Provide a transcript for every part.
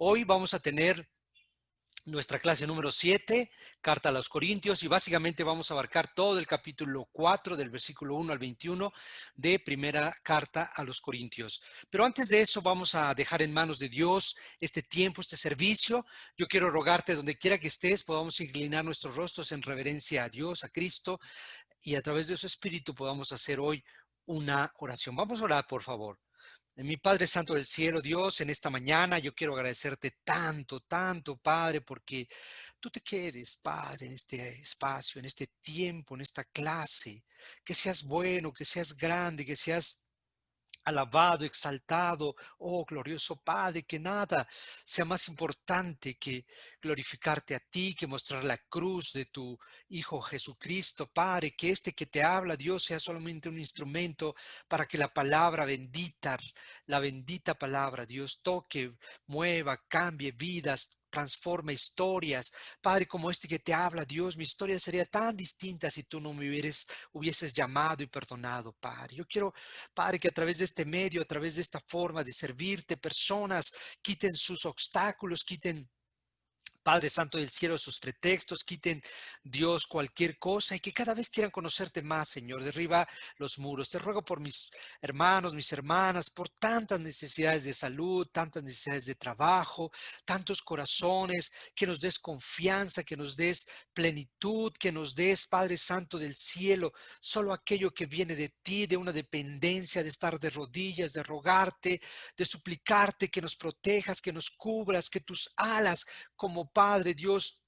Hoy vamos a tener nuestra clase número 7, Carta a los Corintios, y básicamente vamos a abarcar todo el capítulo 4 del versículo 1 al 21 de primera carta a los Corintios. Pero antes de eso vamos a dejar en manos de Dios este tiempo, este servicio. Yo quiero rogarte, donde quiera que estés, podamos inclinar nuestros rostros en reverencia a Dios, a Cristo, y a través de su Espíritu podamos hacer hoy una oración. Vamos a orar, por favor. Mi Padre Santo del cielo, Dios, en esta mañana yo quiero agradecerte tanto, tanto, Padre, porque tú te quedes, Padre, en este espacio, en este tiempo, en esta clase, que seas bueno, que seas grande, que seas alabado, exaltado, oh glorioso Padre, que nada sea más importante que glorificarte a ti, que mostrar la cruz de tu Hijo Jesucristo, Padre, que este que te habla, Dios, sea solamente un instrumento para que la palabra bendita, la bendita palabra, Dios, toque, mueva, cambie vidas, transforme historias. Padre, como este que te habla, Dios, mi historia sería tan distinta si tú no me hubieses llamado y perdonado, Padre. Yo quiero, Padre, que a través de este medio, a través de esta forma de servirte, personas quiten sus obstáculos, quiten, Padre Santo del cielo, sus pretextos, quiten, Dios, cualquier cosa y que cada vez quieran conocerte más, Señor. Derriba los muros. Te ruego por mis hermanos, mis hermanas, por tantas necesidades de salud, tantas necesidades de trabajo, tantos corazones, que nos des confianza, que nos des plenitud, que nos des, Padre Santo del cielo, solo aquello que viene de ti, de una dependencia, de estar de rodillas, de rogarte, de suplicarte, que nos protejas, que nos cubras, que tus alas como Padre Dios,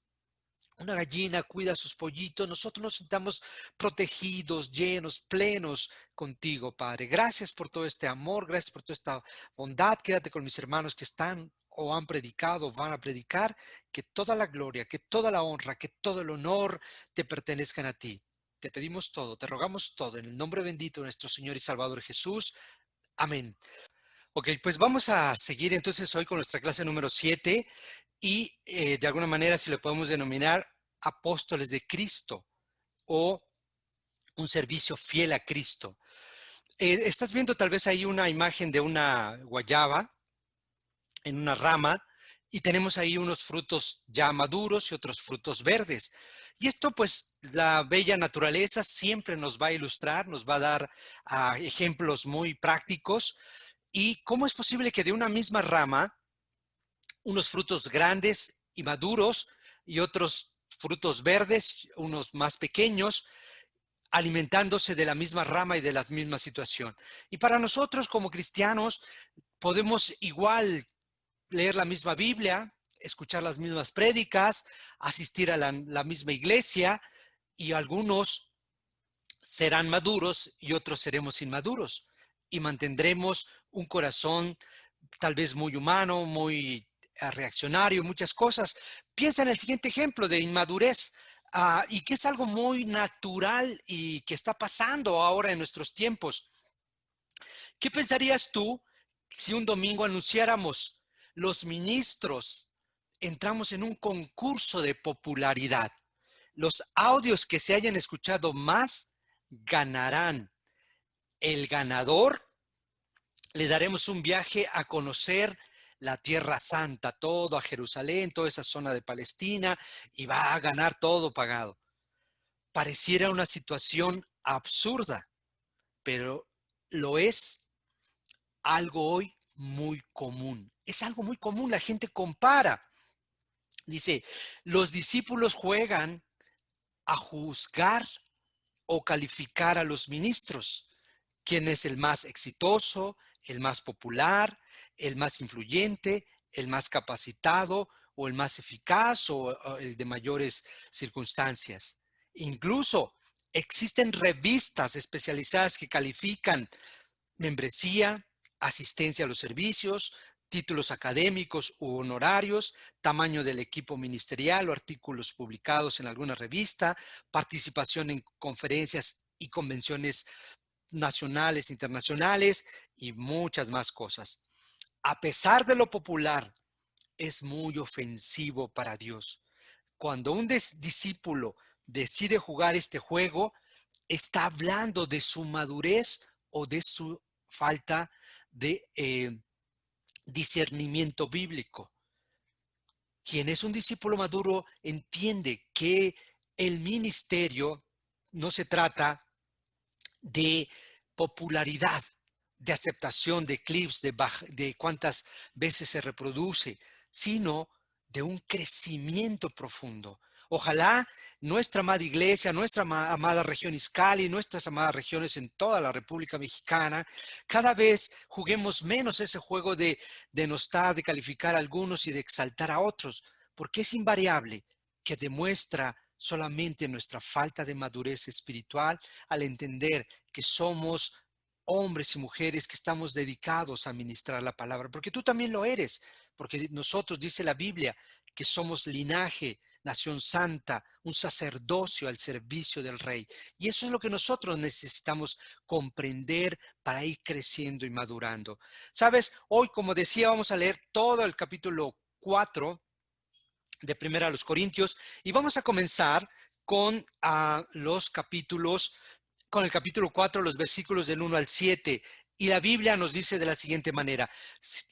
una gallina cuida a sus pollitos, nosotros nos sintamos protegidos, llenos, plenos contigo, Padre. Gracias por todo este amor, gracias por toda esta bondad. Quédate con mis hermanos que están o han predicado o van a predicar, que toda la gloria, que toda la honra, que todo el honor te pertenezcan a ti. Te pedimos todo, te rogamos todo en el nombre bendito de nuestro Señor y Salvador Jesús. Amén. Ok, pues vamos a seguir entonces hoy con nuestra clase número 7 y de alguna manera si lo podemos denominar apóstoles de Cristo o un servicio fiel a Cristo. Estás viendo tal vez ahí una imagen de una guayaba en una rama y tenemos ahí unos frutos ya maduros y otros frutos verdes. Y esto pues la bella naturaleza siempre nos va a ilustrar, nos va a dar ejemplos muy prácticos. ¿Y cómo es posible que de una misma rama unos frutos grandes y maduros y otros frutos verdes, unos más pequeños, alimentándose de la misma rama y de la misma situación? Y para nosotros como cristianos podemos igual leer la misma Biblia, escuchar las mismas prédicas, asistir a la misma iglesia, y algunos serán maduros y otros seremos inmaduros y mantendremos un corazón tal vez muy humano, muy reaccionario, muchas cosas. Piensa en el siguiente ejemplo de inmadurez, y que es algo muy natural y que está pasando ahora en nuestros tiempos. ¿Qué pensarías tú si un domingo anunciáramos los ministros entramos en un concurso de popularidad? Los audios que se hayan escuchado más ganarán. El ganador le daremos un viaje a conocer la Tierra Santa, todo a Jerusalén, toda esa zona de Palestina, y va a ganar todo pagado. Pareciera una situación absurda, pero lo es algo hoy muy común. Es algo muy común, la gente compara. Dice, los discípulos juegan a juzgar o calificar a los ministros. ¿Quién es el más exitoso, el más popular, el más influyente, el más capacitado o el más eficaz o el de mayores circunstancias? Incluso existen revistas especializadas que califican membresía, asistencia a los servicios, títulos académicos u honorarios, tamaño del equipo ministerial o artículos publicados en alguna revista, participación en conferencias y convenciones nacionales, internacionales y muchas más cosas. A pesar de lo popular, es muy ofensivo para Dios. Cuando un discípulo decide jugar este juego, está hablando de su madurez o de su falta de discernimiento bíblico. Quien es un discípulo maduro entiende que el ministerio no se trata de popularidad, de aceptación, de clips, de cuántas veces se reproduce, sino de un crecimiento profundo. Ojalá nuestra amada iglesia, nuestra amada región Izcalli, nuestras amadas regiones en toda la República Mexicana, cada vez juguemos menos ese juego de denostar, de calificar a algunos y de exaltar a otros, porque es invariable que demuestra solamente nuestra falta de madurez espiritual al entender que somos hombres y mujeres que estamos dedicados a ministrar la palabra, porque tú también lo eres, porque nosotros, dice la Biblia, que somos linaje, nación santa, un sacerdocio al servicio del Rey. Y eso es lo que nosotros necesitamos comprender para ir creciendo y madurando. Sabes, hoy, como decía, vamos a leer todo el capítulo 4 de Primera a los Corintios y vamos a comenzar con con el capítulo 4, los versículos del 1 al 7. Y la Biblia nos dice de la siguiente manera,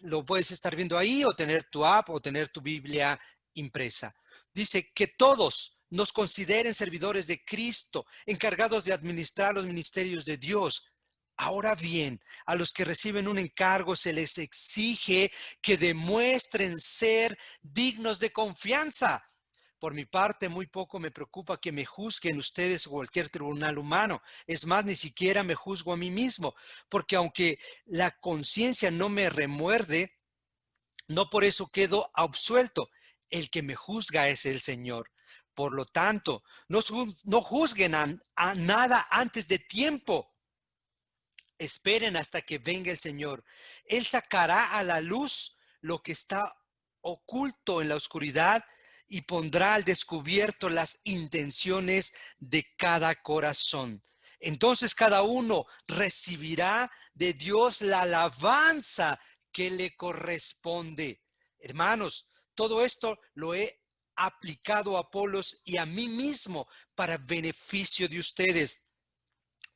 lo puedes estar viendo ahí o tener tu app o tener tu Biblia impresa. Dice que todos nos consideren servidores de Cristo, encargados de administrar los ministerios de Dios. Ahora bien, a los que reciben un encargo se les exige que demuestren ser dignos de confianza. Por mi parte, muy poco me preocupa que me juzguen ustedes o cualquier tribunal humano. Es más, ni siquiera me juzgo a mí mismo, porque aunque la conciencia no me remuerde, no por eso quedo absuelto. El que me juzga es el Señor. Por lo tanto, no juzguen a nada antes de tiempo. Esperen hasta que venga el Señor. Él sacará a la luz lo que está oculto en la oscuridad y pondrá al descubierto las intenciones de cada corazón. Entonces cada uno recibirá de Dios la alabanza que le corresponde. Hermanos, todo esto lo he aplicado a Apolos y a mí mismo para beneficio de ustedes,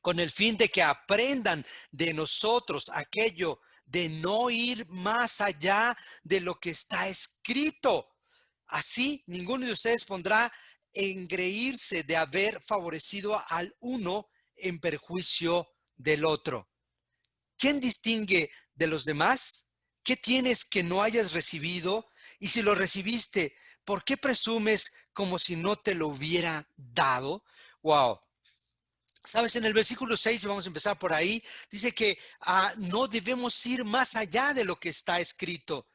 con el fin de que aprendan de nosotros aquello de no ir más allá de lo que está escrito. Así, ninguno de ustedes pondrá engreírse de haber favorecido al uno en perjuicio del otro. ¿Quién distingue de los demás? ¿Qué tienes que no hayas recibido? Y si lo recibiste, ¿por qué presumes como si no te lo hubiera dado? Wow. Sabes, en el versículo 6, vamos a empezar por ahí, dice que no debemos ir más allá de lo que está escrito.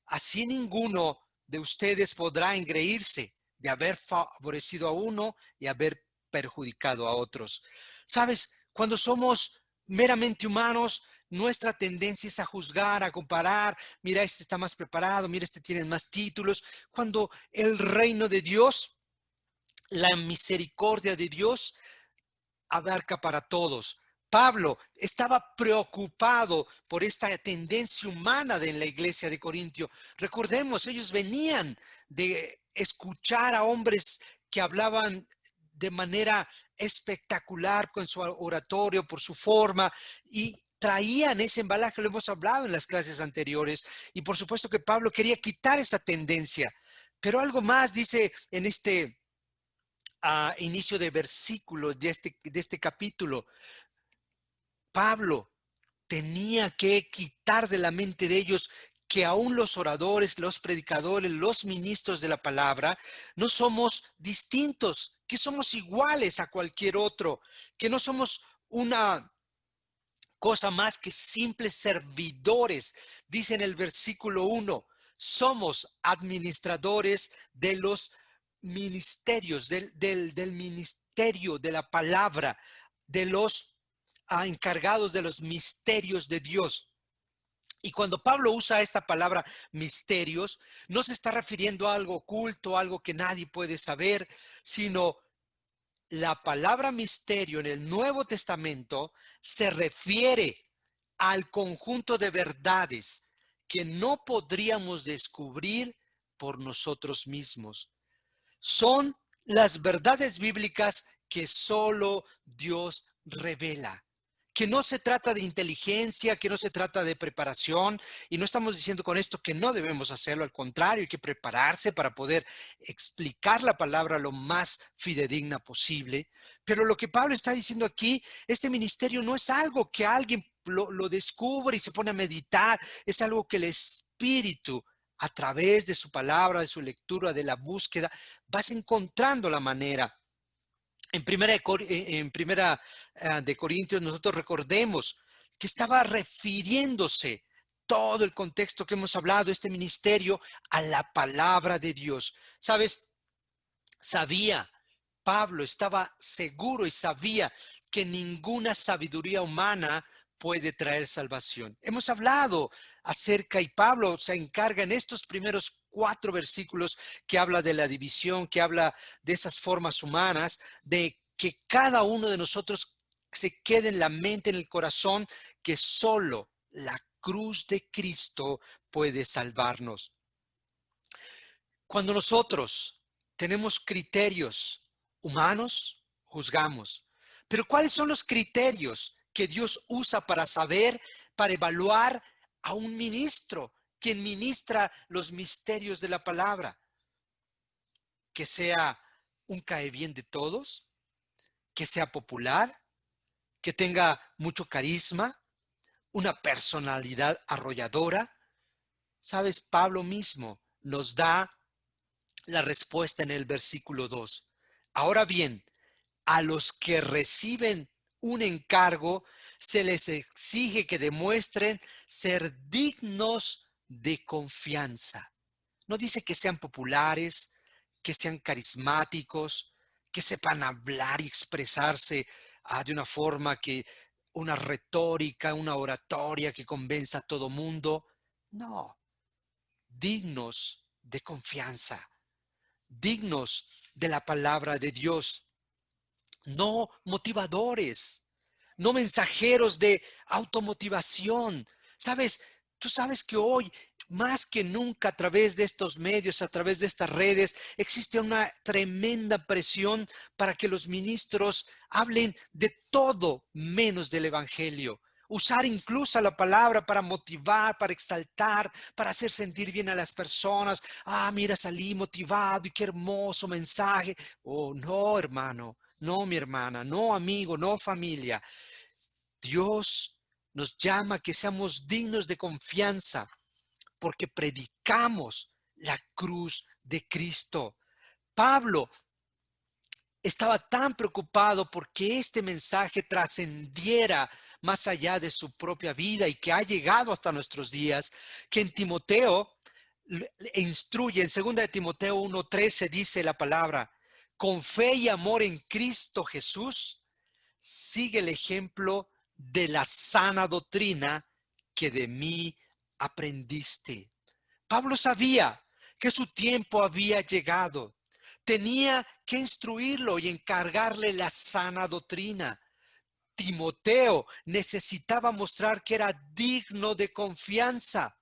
Así ninguno de ustedes podrá engreírse de haber favorecido a uno y haber perjudicado a otros. Sabes, cuando somos meramente humanos, nuestra tendencia es a juzgar, a comparar. Mira, este está más preparado, mira, este tiene más títulos. Cuando el reino de Dios, la misericordia de Dios, abarca para todos. Pablo estaba preocupado por esta tendencia humana de la iglesia de Corintio. Recordemos, ellos venían de escuchar a hombres que hablaban de manera espectacular con su oratorio, por su forma, y traían ese embalaje, lo hemos hablado en las clases anteriores, y por supuesto que Pablo quería quitar esa tendencia. Pero algo más dice en este inicio de versículo de este capítulo. Pablo tenía que quitar de la mente de ellos que aún los oradores, los predicadores, los ministros de la palabra, no somos distintos, que somos iguales a cualquier otro, que no somos una cosa más que simples servidores. Dice en el versículo 1, somos administradores de los ministerios, del ministerio de la palabra, de los encargados de los misterios de Dios. Y cuando Pablo usa esta palabra misterios, no se está refiriendo a algo oculto, algo que nadie puede saber, sino la palabra misterio en el Nuevo Testamento se refiere al conjunto de verdades que no podríamos descubrir por nosotros mismos. Son las verdades bíblicas que solo Dios revela, que no se trata de inteligencia, que no se trata de preparación, y no estamos diciendo con esto que no debemos hacerlo, al contrario, hay que prepararse para poder explicar la palabra lo más fidedigna posible. Pero lo que Pablo está diciendo aquí, este ministerio no es algo que alguien lo descubre y se pone a meditar, es algo que el Espíritu, a través de su palabra, de su lectura, de la búsqueda, vas encontrando la manera. En primera de Corintios, nosotros recordemos que estaba refiriéndose todo el contexto que hemos hablado, este ministerio, a la palabra de Dios. ¿Sabes? Pablo estaba seguro y sabía que ninguna sabiduría humana puede traer salvación. Hemos hablado acerca, y Pablo se encarga en estos primeros 4 versículos que habla de la división, que habla de esas formas humanas, de que cada uno de nosotros se quede en la mente, en el corazón, que solo la cruz de Cristo puede salvarnos. Cuando nosotros tenemos criterios humanos, juzgamos. Pero ¿cuáles son los criterios que Dios usa para saber, para evaluar a un ministro, quien ministra los misterios de la palabra? Que sea un cae bien de todos, que sea popular, que tenga mucho carisma, una personalidad arrolladora. ¿Sabes? Pablo mismo nos da la respuesta en el versículo 2. Ahora bien, a los que reciben un encargo, se les exige que demuestren ser dignos de confianza. No dice que sean populares, que sean carismáticos, que sepan hablar y expresarse de una forma que, una retórica, una oratoria que convenza a todo mundo. No, dignos de confianza, dignos de la palabra de Dios, no motivadores, no mensajeros de automotivación. ¿Sabes? Tú sabes que hoy, más que nunca, a través de estos medios, a través de estas redes, existe una tremenda presión para que los ministros hablen de todo menos del evangelio. Usar incluso la palabra para motivar, para exaltar, para hacer sentir bien a las personas. Mira, salí motivado y qué hermoso mensaje. Oh, no, hermano. No, mi hermana, no, amigo, no, familia. Dios nos llama a que seamos dignos de confianza porque predicamos la cruz de Cristo. Pablo estaba tan preocupado porque este mensaje trascendiera más allá de su propia vida y que ha llegado hasta nuestros días, que en Timoteo instruye, en 2 de Timoteo 1:13 dice la palabra: con fe y amor en Cristo Jesús, sigue el ejemplo de la sana doctrina que de mí aprendiste. Pablo sabía que su tiempo había llegado. Tenía que instruirlo y encargarle la sana doctrina. Timoteo necesitaba mostrar que era digno de confianza.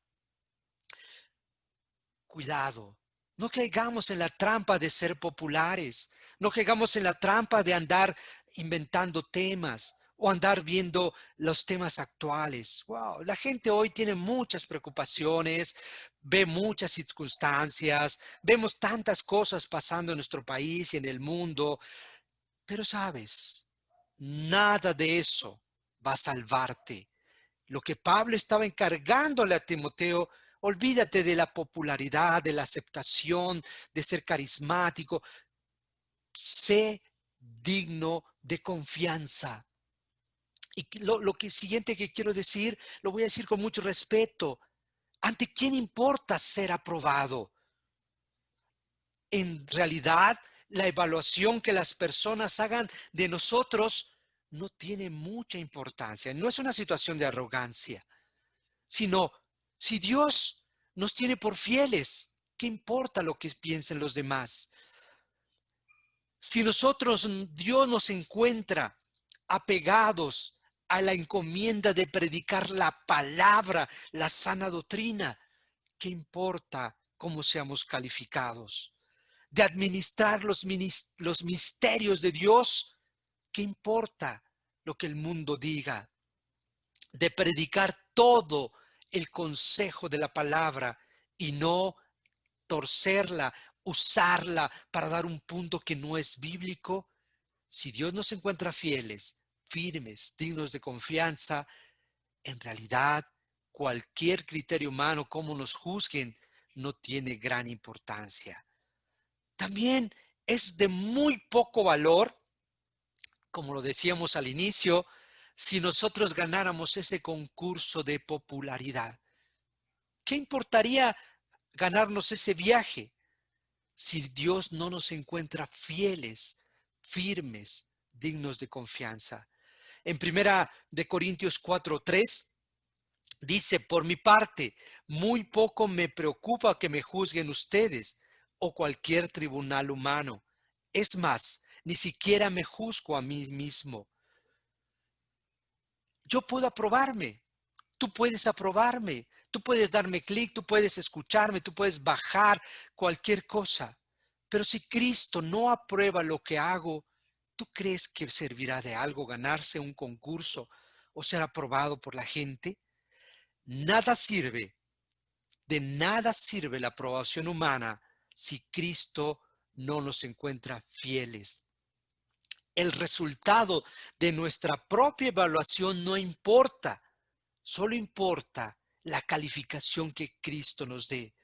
Cuidado, no caigamos en la trampa de ser populares, no caigamos en la trampa de andar inventando temas o andar viendo los temas actuales. Wow, la gente hoy tiene muchas preocupaciones, ve muchas circunstancias, vemos tantas cosas pasando en nuestro país y en el mundo, pero sabes, nada de eso va a salvarte. Lo que Pablo estaba encargándole a Timoteo: olvídate de la popularidad, de la aceptación, de ser carismático. Sé digno de confianza. Y lo que siguiente que quiero decir, lo voy a decir con mucho respeto. ¿Ante quién importa ser aprobado? En realidad, la evaluación que las personas hagan de nosotros no tiene mucha importancia. No es una situación de arrogancia, sino si Dios nos tiene por fieles, ¿qué importa lo que piensen los demás? Si Dios nos encuentra apegados a la encomienda de predicar la palabra, la sana doctrina, ¿qué importa cómo seamos calificados? De administrar los misterios de Dios, ¿qué importa lo que el mundo diga? de predicar todo el consejo de la palabra y no torcerla, usarla para dar un punto que no es bíblico. Si Dios nos encuentra fieles, firmes, dignos de confianza, en realidad cualquier criterio humano, como nos juzguen, no tiene gran importancia. También es de muy poco valor, como lo decíamos al inicio, si nosotros ganáramos ese concurso de popularidad. ¿Qué importaría ganarnos ese viaje si Dios no nos encuentra fieles, firmes, dignos de confianza? En primera de Corintios 4:3 dice: por mi parte, muy poco me preocupa que me juzguen ustedes o cualquier tribunal humano. Es más, ni siquiera me juzgo a mí mismo. Yo puedo aprobarme, tú puedes aprobarme, tú puedes darme clic, tú puedes escucharme, tú puedes bajar cualquier cosa. Pero si Cristo no aprueba lo que hago, ¿tú crees que servirá de algo ganarse un concurso o ser aprobado por la gente? Nada sirve, de nada sirve la aprobación humana si Cristo no nos encuentra fieles. El resultado de nuestra propia evaluación no importa. Solo importa la calificación que Cristo nos dé,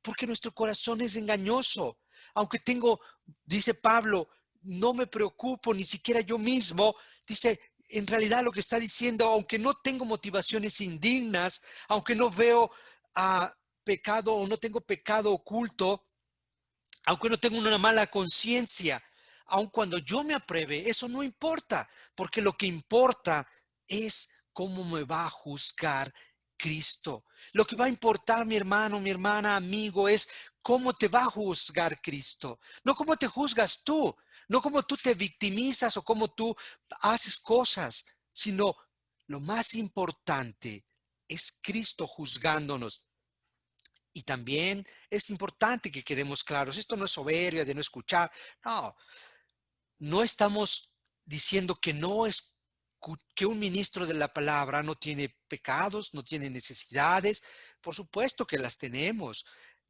porque nuestro corazón es engañoso. Aunque tengo, dice Pablo, no me preocupo ni siquiera yo mismo, dice, en realidad lo que está diciendo, aunque no tengo motivaciones indignas, aunque no veo pecado o no tengo pecado oculto, aunque no tengo una mala conciencia, aun cuando yo me apruebe, eso no importa, porque lo que importa es cómo me va a juzgar Cristo. Lo que va a importar, mi hermano, mi hermana, amigo, es cómo te va a juzgar Cristo, no cómo te juzgas tú, no cómo tú te victimizas o cómo tú haces cosas, sino lo más importante es Cristo juzgándonos. Y también es importante que quedemos claros, esto no es soberbia de no escuchar, no, no estamos diciendo que no es que un ministro de la palabra no tiene pecados, no tiene necesidades, por supuesto que las tenemos.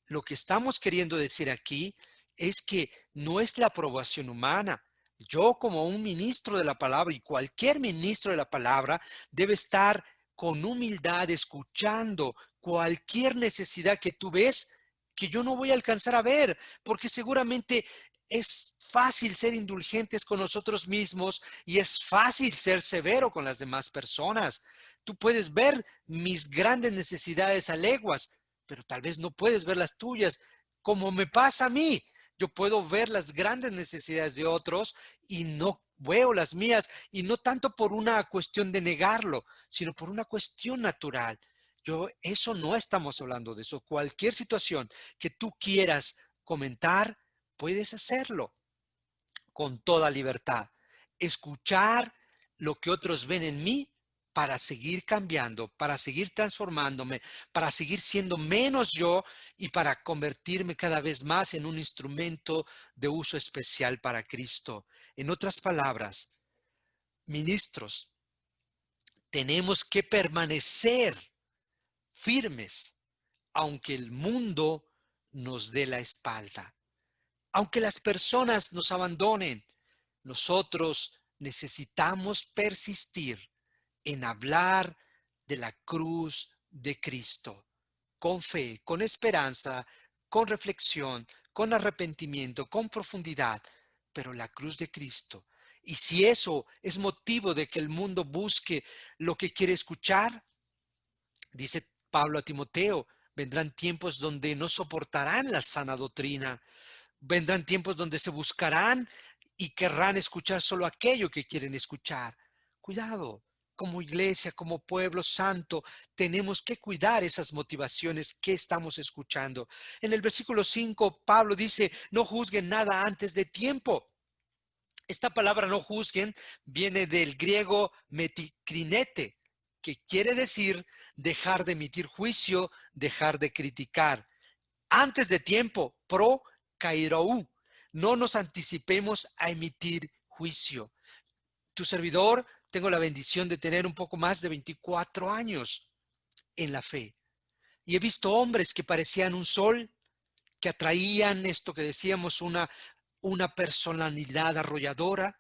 Lo que estamos queriendo decir aquí es que no es la aprobación humana. Yo como un ministro de la palabra y cualquier ministro de la palabra debe estar con humildad escuchando cualquier necesidad que tú ves que yo no voy a alcanzar a ver, porque seguramente es fácil ser indulgentes con nosotros mismos y es fácil ser severo con las demás personas. Tú puedes ver mis grandes necesidades a leguas, pero tal vez no puedes ver las tuyas, como me pasa a mí. Yo puedo ver las grandes necesidades de otros y no veo las mías, y no tanto por una cuestión de negarlo, sino por una cuestión natural. Eso no estamos hablando de eso. Cualquier situación que tú quieras comentar, puedes hacerlo con toda libertad. Escuchar lo que otros ven en mí para seguir cambiando, para seguir transformándome, para seguir siendo menos yo y para convertirme cada vez más en un instrumento de uso especial para Cristo. En otras palabras, ministros, tenemos que permanecer firmes, aunque el mundo nos dé la espalda. Aunque las personas nos abandonen, nosotros necesitamos persistir en hablar de la cruz de Cristo, con fe, con esperanza, con reflexión, con arrepentimiento, con profundidad, pero la cruz de Cristo. Y si eso es motivo de que el mundo busque lo que quiere escuchar, dice Pablo a Timoteo, vendrán tiempos donde no soportarán la sana doctrina. Vendrán tiempos donde se buscarán y querrán escuchar solo aquello que quieren escuchar. Cuidado, como iglesia, como pueblo santo, tenemos que cuidar esas motivaciones que estamos escuchando. En el versículo 5, Pablo dice, no juzguen nada antes de tiempo. Esta palabra no juzguen viene del griego metikrinete, que quiere decir dejar de emitir juicio, dejar de criticar. Antes de tiempo, pro kairou. No nos anticipemos a emitir juicio. Tu servidor tengo la bendición de tener un poco más de 24 años en la fe. Y he visto hombres que parecían un sol, que atraían esto que decíamos, una personalidad arrolladora,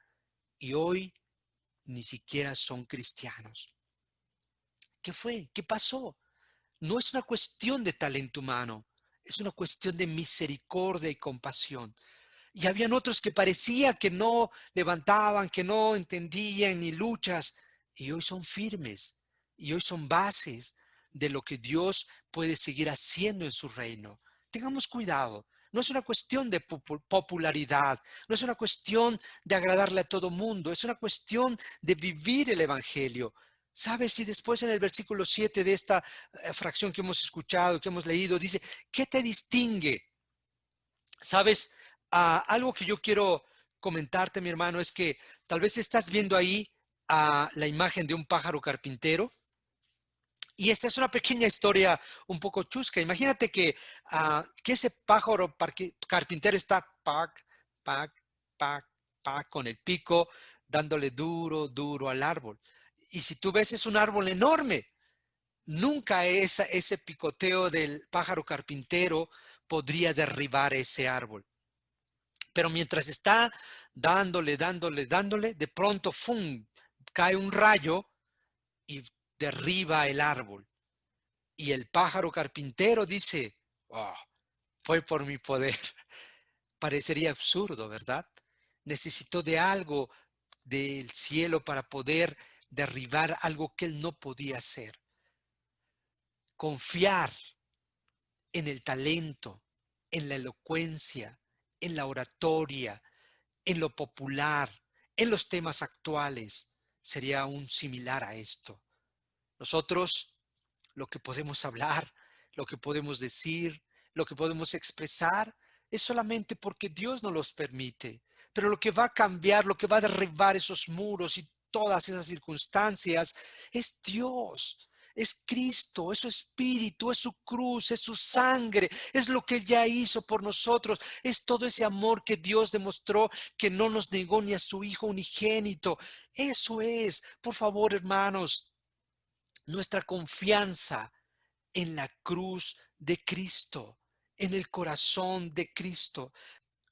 y hoy ni siquiera son cristianos. ¿Qué fue? ¿Qué pasó? No es una cuestión de talento humano, es una cuestión de misericordia y compasión. Y habían otros que parecía que no levantaban, que no entendían ni luchas, y hoy son firmes, y hoy son bases de lo que Dios puede seguir haciendo en su reino. Tengamos cuidado. No es una cuestión de popularidad, no es una cuestión de agradarle a todo mundo, es una cuestión de vivir el Evangelio. ¿Sabes? Si después en el versículo 7 de esta fracción que hemos escuchado, que hemos leído, dice, ¿qué te distingue? ¿Sabes? Algo que yo quiero comentarte, mi hermano, es que tal vez estás viendo ahí la imagen de un pájaro carpintero. Y esta es una pequeña historia un poco chusca. Imagínate que ese pájaro carpintero está pac, pac, pac, pac, con el pico, dándole duro, duro al árbol. Y si tú ves, es un árbol enorme. Nunca ese picoteo del pájaro carpintero podría derribar ese árbol. Pero mientras está dándole, dándole, dándole, de pronto, ¡fum!, cae un rayo y derriba el árbol. Y el pájaro carpintero dice, oh, fue por mi poder. Parecería absurdo, ¿verdad? Necesitó de algo del cielo para poder derribar algo que él no podía hacer. Confiar en el talento, en la elocuencia, en la oratoria, en lo popular, en los temas actuales, sería un similar a esto. Nosotros lo que podemos hablar, lo que podemos decir, lo que podemos expresar, es solamente porque Dios nos los permite. Pero lo que va a cambiar, lo que va a derribar esos muros y todas esas circunstancias es Dios. Es Cristo, es su Espíritu, es su cruz, es su sangre, es lo que Él ya hizo por nosotros, es todo ese amor que Dios demostró, que no nos negó ni a su Hijo unigénito. Eso es, por favor, hermanos, nuestra confianza en la cruz de Cristo, en el corazón de Cristo.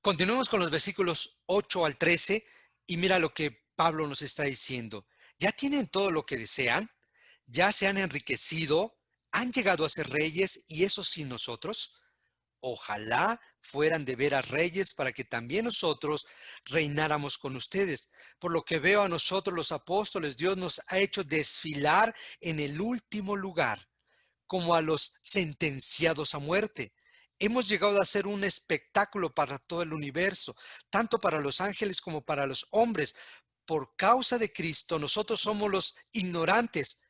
Continuemos con los versículos 8 al 13 y mira lo que Pablo nos está diciendo. ¿Ya tienen todo lo que desean? ¿Ya se han enriquecido? ¿Han llegado a ser reyes y eso sin nosotros? Ojalá fueran de veras reyes para que también nosotros reináramos con ustedes. Por lo que veo a nosotros los apóstoles, Dios nos ha hecho desfilar en el último lugar, como a los sentenciados a muerte. Hemos llegado a ser un espectáculo para todo el universo, tanto para los ángeles como para los hombres. Por causa de Cristo, nosotros somos los ignorantes.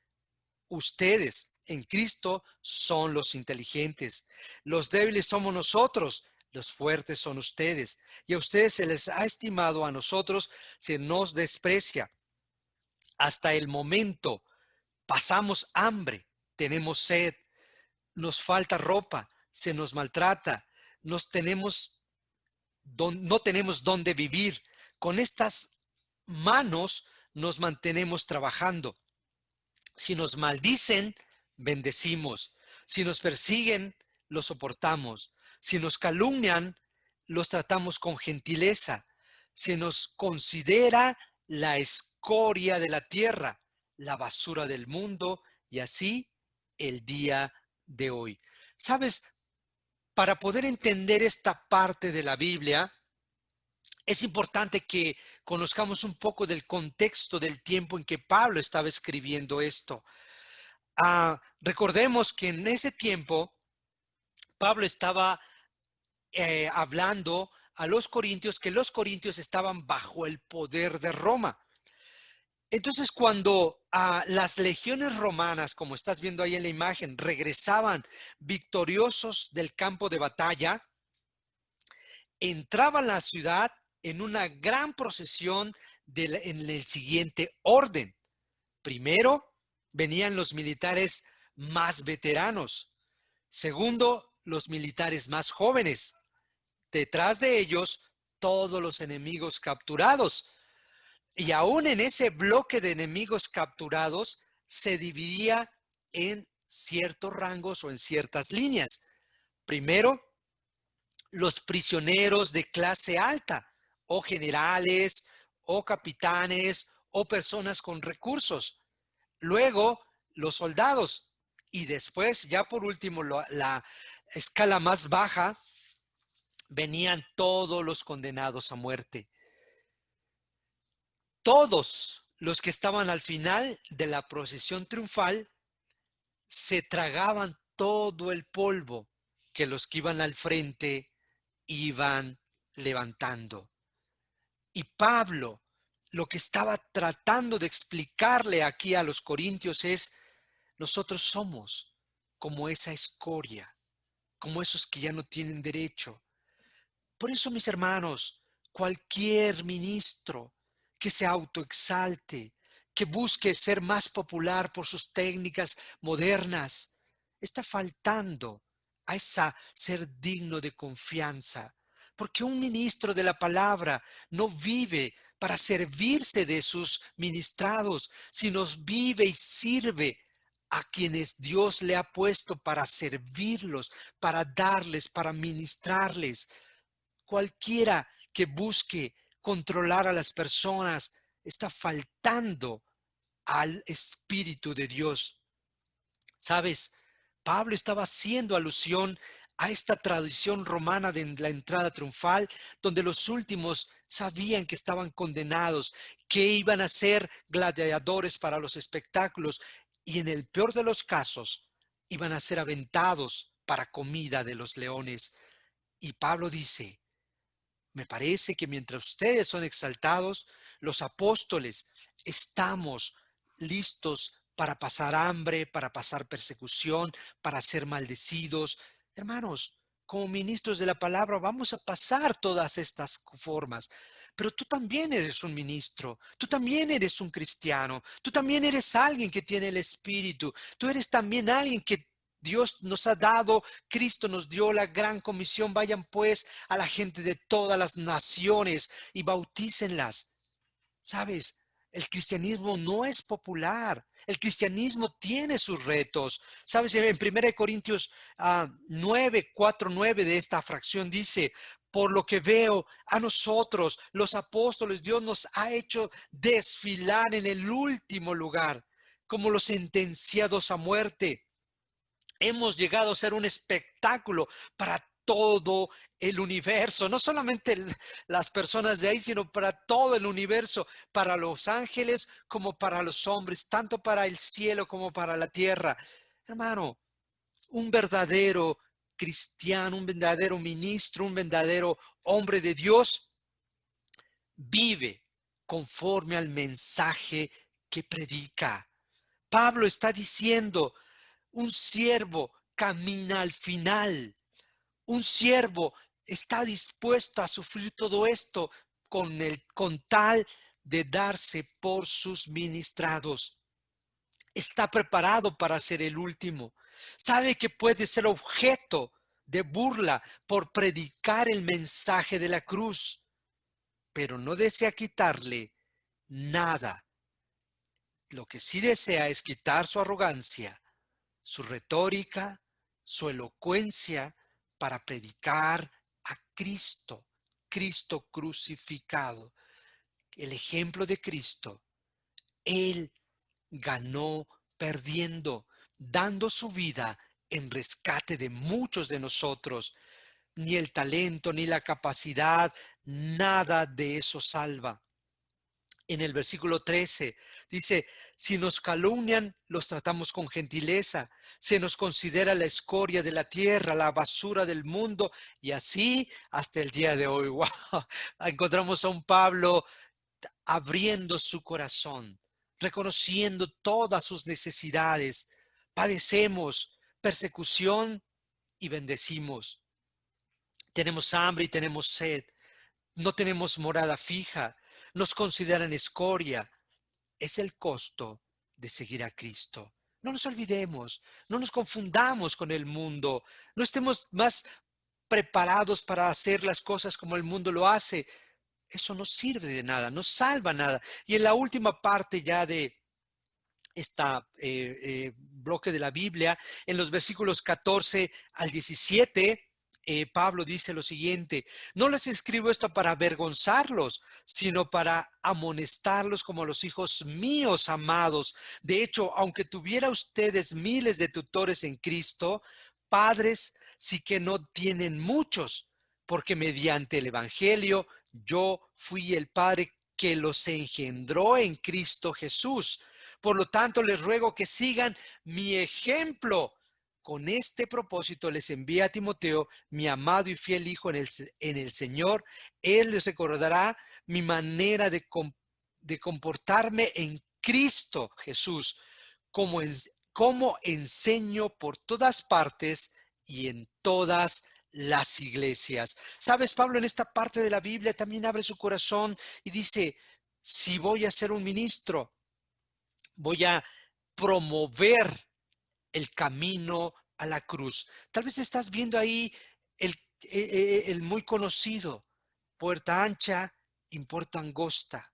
Ustedes en Cristo son los inteligentes. Los débiles somos nosotros. Los fuertes son ustedes. Y a ustedes se les ha estimado, a nosotros se nos desprecia. Hasta el momento pasamos hambre, tenemos sed, nos falta ropa, se nos maltrata, no tenemos dónde vivir. Con estas manos nos mantenemos trabajando. Si nos maldicen, bendecimos. Si nos persiguen, los soportamos. Si nos calumnian, los tratamos con gentileza. Se nos considera la escoria de la tierra, la basura del mundo, y así el día de hoy. ¿Sabes? Para poder entender esta parte de la Biblia, es importante que conozcamos un poco del contexto del tiempo en que Pablo estaba escribiendo esto. Recordemos que en ese tiempo Pablo estaba hablando a los corintios, que los corintios estaban bajo el poder de Roma. Entonces, cuando las legiones romanas, como estás viendo ahí en la imagen, regresaban victoriosos del campo de batalla, entraban a la ciudad en una gran procesión en el siguiente orden. Primero, venían los militares más veteranos. Segundo, los militares más jóvenes. Detrás de ellos, todos los enemigos capturados. Y aún en ese bloque de enemigos capturados se dividía en ciertos rangos o en ciertas líneas. Primero, los prisioneros de clase alta, o generales, o capitanes, o personas con recursos. Luego, los soldados. Y después, ya por último, la escala más baja, venían todos los condenados a muerte. Todos los que estaban al final de la procesión triunfal se tragaban todo el polvo que los que iban al frente iban levantando. Y Pablo lo que estaba tratando de explicarle aquí a los corintios es: nosotros somos como esa escoria, como esos que ya no tienen derecho. Por eso, mis hermanos, cualquier ministro que se autoexalte, que busque ser más popular por sus técnicas modernas, está faltando a esa ser digno de confianza. Porque un ministro de la palabra no vive para servirse de sus ministrados, sino vive y sirve a quienes Dios le ha puesto para servirlos, para darles, para ministrarles. Cualquiera que busque controlar a las personas está faltando al Espíritu de Dios. ¿Sabes? Pablo estaba haciendo alusión a esta tradición romana de la entrada triunfal, donde los últimos sabían que estaban condenados, que iban a ser gladiadores para los espectáculos y en el peor de los casos iban a ser aventados para comida de los leones. Y Pablo dice: me parece que mientras ustedes son exaltados, los apóstoles estamos listos para pasar hambre, para pasar persecución, para ser maldecidos. Hermanos, como ministros de la palabra vamos a pasar todas estas formas. Pero tú también eres un ministro, tú también eres un cristiano, tú también eres alguien que tiene el Espíritu, tú eres también alguien que Dios nos ha dado. Cristo nos dio la gran comisión: vayan pues a la gente de todas las naciones y bautícenlas. ¿Sabes? El cristianismo no es popular. El cristianismo tiene sus retos. ¿Sabes? En 1 Corintios 9, 4, 9 de esta fracción dice: por lo que veo, a nosotros, los apóstoles, Dios nos ha hecho desfilar en el último lugar, como los sentenciados a muerte. Hemos llegado a ser un espectáculo para todo el universo, no solamente las personas de ahí, sino para todo el universo, para los ángeles como para los hombres, tanto para el cielo como para la tierra. Hermano, un verdadero cristiano, un verdadero ministro, un verdadero hombre de Dios vive conforme al mensaje que predica. Pablo está diciendo: un siervo camina al final. Un siervo está dispuesto a sufrir todo esto con tal de darse por sus ministrados. Está preparado para ser el último. Sabe que puede ser objeto de burla por predicar el mensaje de la cruz, pero no desea quitarle nada. Lo que sí desea es quitar su arrogancia, su retórica, su elocuencia, para predicar a Cristo, Cristo crucificado, el ejemplo de Cristo. Él ganó perdiendo, dando su vida en rescate de muchos de nosotros. Ni el talento, ni la capacidad, nada de eso salva. En el versículo 13 dice: si nos calumnian, los tratamos con gentileza, se nos considera la escoria de la tierra, la basura del mundo, y así hasta el día de hoy. Wow. Encontramos a un Pablo abriendo su corazón, reconociendo todas sus necesidades. Padecemos persecución y bendecimos. Tenemos hambre y tenemos sed. No tenemos morada fija. Nos consideran escoria. Es el costo de seguir a Cristo. No nos olvidemos, no nos confundamos con el mundo, no estemos más preparados para hacer las cosas como el mundo lo hace. eso no sirve de nada, no salva nada. Y en la última parte ya de esta bloque de la Biblia, en los versículos 14 al 17, Pablo dice lo siguiente: no les escribo esto para avergonzarlos, sino para amonestarlos como los hijos míos amados. De hecho, aunque tuviera ustedes miles de tutores en Cristo, padres sí que no tienen muchos, porque mediante el Evangelio yo fui el padre que los engendró en Cristo Jesús. Por lo tanto, les ruego que sigan mi ejemplo. Con este propósito les envía a Timoteo, mi amado y fiel hijo en el Señor. Él les recordará mi manera de comportarme en Cristo Jesús, como, como enseño por todas partes y en todas las iglesias. Sabes, Pablo en esta parte de la Biblia también abre su corazón y dice: si voy a ser un ministro, voy a promover el camino a la cruz. Tal vez estás viendo ahí el muy conocido: puerta ancha y puerta angosta.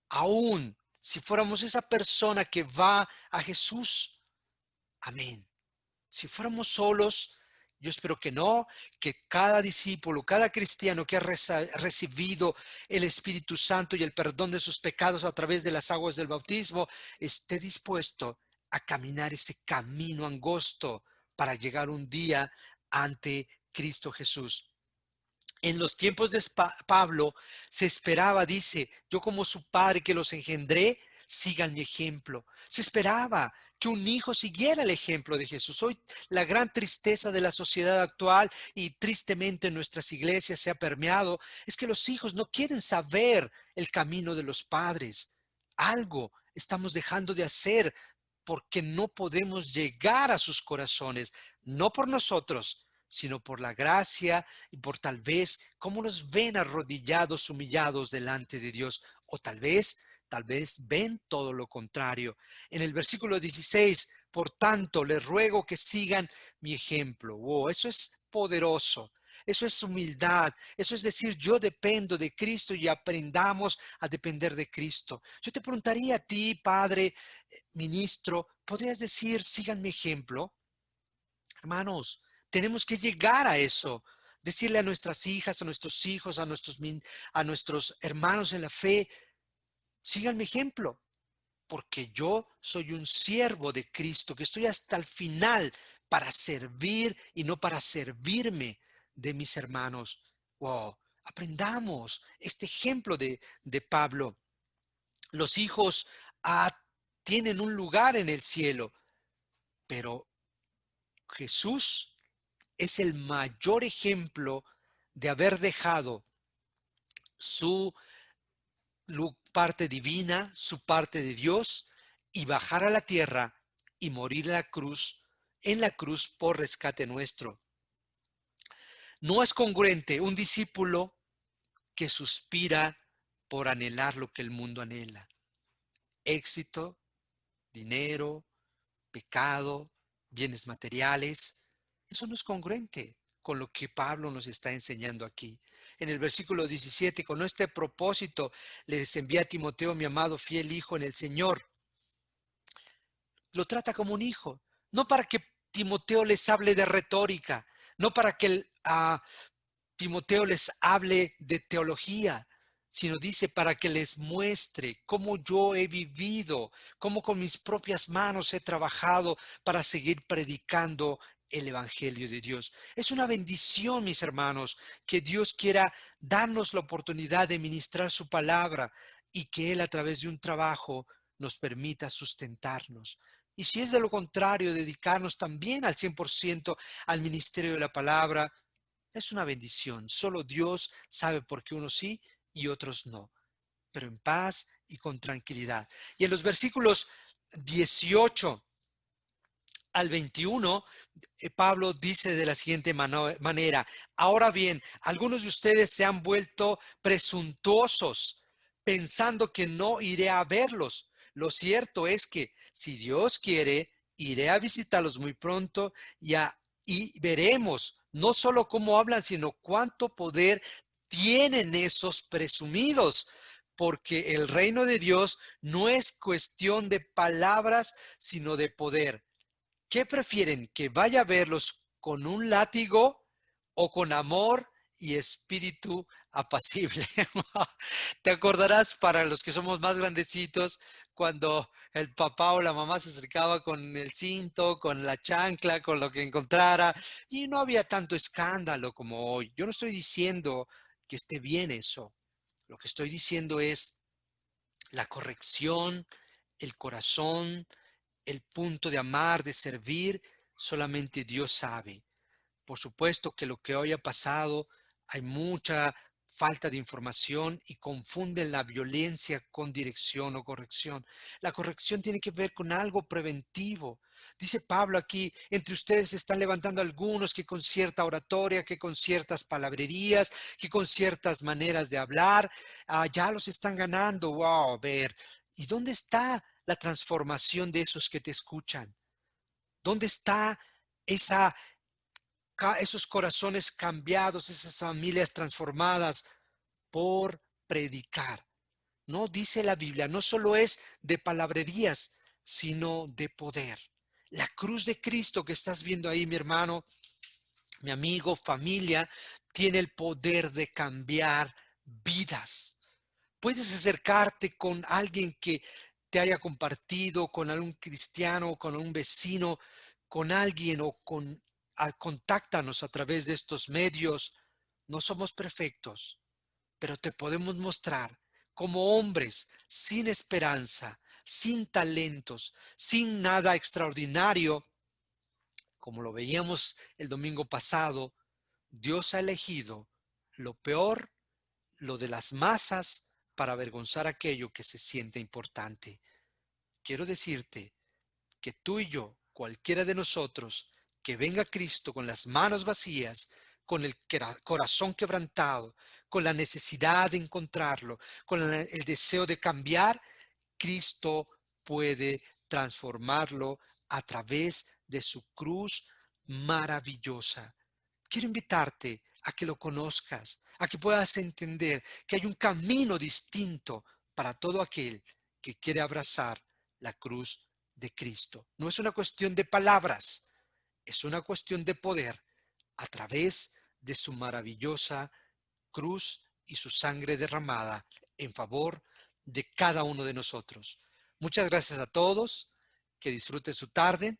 Aún si fuéramos esa persona que va a Jesús, amén. Si fuéramos solos, yo espero que no, que cada discípulo, cada cristiano que ha recibido el Espíritu Santo y el perdón de sus pecados a través de las aguas del bautismo, esté dispuesto a caminar ese camino angosto para llegar un día ante Cristo Jesús. En los tiempos de Pablo se esperaba, dice: yo como su padre que los engendré, sigan mi ejemplo. Se esperaba que un hijo siguiera el ejemplo de Jesús. Hoy la gran tristeza de la sociedad actual, y tristemente en nuestras iglesias se ha permeado, es que los hijos no quieren saber el camino de los padres. Algo estamos dejando de hacer porque no podemos llegar a sus corazones, no por nosotros, sino por la gracia y por tal vez cómo nos ven arrodillados, humillados delante de Dios, o tal vez ven todo lo contrario. En el versículo 16, por tanto, les ruego que sigan mi ejemplo. Wow, eso es poderoso. Eso es humildad. Eso es decir, yo dependo de Cristo y aprendamos a depender de Cristo. Yo te preguntaría a ti, padre, ministro, ¿podrías decir, sigan mi ejemplo? Hermanos, tenemos que llegar a eso. Decirle a nuestras hijas, a nuestros hijos, a nuestros hermanos en la fe: sigan mi ejemplo, porque yo soy un siervo de Cristo, que estoy hasta el final para servir y no para servirme de mis hermanos. Wow, aprendamos este ejemplo de Pablo. Los hijos tienen un lugar en el cielo, pero Jesús es el mayor ejemplo de haber dejado su parte divina, su parte de Dios, y bajar a la tierra y morir en la cruz por rescate nuestro. No es congruente un discípulo que suspira por anhelar lo que el mundo anhela: éxito, dinero, pecado, bienes materiales. Eso no es congruente con lo que Pablo nos está enseñando aquí. En el versículo 17, con este propósito les envía a Timoteo, mi amado fiel hijo en el Señor. Lo trata como un hijo, no para que Timoteo les hable de retórica, no para que Timoteo les hable de teología, sino dice para que les muestre cómo yo he vivido, cómo con mis propias manos he trabajado para seguir predicando el Evangelio de Dios. Es una bendición, mis hermanos, que Dios quiera darnos la oportunidad de ministrar su palabra y que Él, a través de un trabajo, nos permita sustentarnos. Y si es de lo contrario, dedicarnos también al 100% al ministerio de la palabra, es una bendición. Solo Dios sabe por qué unos sí y otros no, pero en paz y con tranquilidad. Y en los versículos 18 al 21, Pablo dice de la siguiente manera: ahora bien, algunos de ustedes se han vuelto presuntuosos, pensando que no iré a verlos. Lo cierto es que, si Dios quiere, iré a visitarlos muy pronto y veremos no solo cómo hablan, sino cuánto poder tienen esos presumidos, porque el reino de Dios no es cuestión de palabras, sino de poder. ¿Qué prefieren? ¿Que vaya a verlos con un látigo o con amor y espíritu apacible? Te acordarás, para los que somos más grandecitos, cuando el papá o la mamá se acercaba con el cinto, con la chancla, con lo que encontrara, y no había tanto escándalo como hoy. Yo no estoy diciendo que esté bien eso. Lo que estoy diciendo es la corrección, el corazón, el punto de amar, de servir, solamente Dios sabe. Por supuesto que lo que hoy ha pasado, hay mucha falta de información y confunden la violencia con dirección o corrección. La corrección tiene que ver con algo preventivo. Dice Pablo aquí, entre ustedes se están levantando algunos que con cierta oratoria, que con ciertas palabrerías, que con ciertas maneras de hablar, ya los están ganando. Wow, a ver, ¿y dónde está la transformación de esos que te escuchan? ¿Dónde está esa esos corazones cambiados, esas familias transformadas por predicar? No dice la Biblia, no solo es de palabrerías, sino de poder. La cruz de Cristo que estás viendo ahí, mi hermano, mi amigo, familia, tiene el poder de cambiar vidas. Puedes acercarte con alguien que te haya compartido, con algún cristiano, con un vecino, con alguien o contáctanos a través de estos medios. No somos perfectos, pero te podemos mostrar como hombres sin esperanza, sin talentos, sin nada extraordinario, como lo veíamos el domingo pasado. Dios ha elegido lo peor, lo de las masas, para avergonzar aquello que se siente importante. Quiero decirte que tú y yo, cualquiera de nosotros, que venga Cristo con las manos vacías, con el corazón quebrantado, con la necesidad de encontrarlo, con el deseo de cambiar, Cristo puede transformarlo a través de su cruz maravillosa. Quiero invitarte a que lo conozcas, a que puedas entender que hay un camino distinto para todo aquel que quiere abrazar la cruz de Cristo. No es una cuestión de palabras, es una cuestión de poder a través de su maravillosa cruz y su sangre derramada en favor de cada uno de nosotros. Muchas gracias a todos, que disfruten su tarde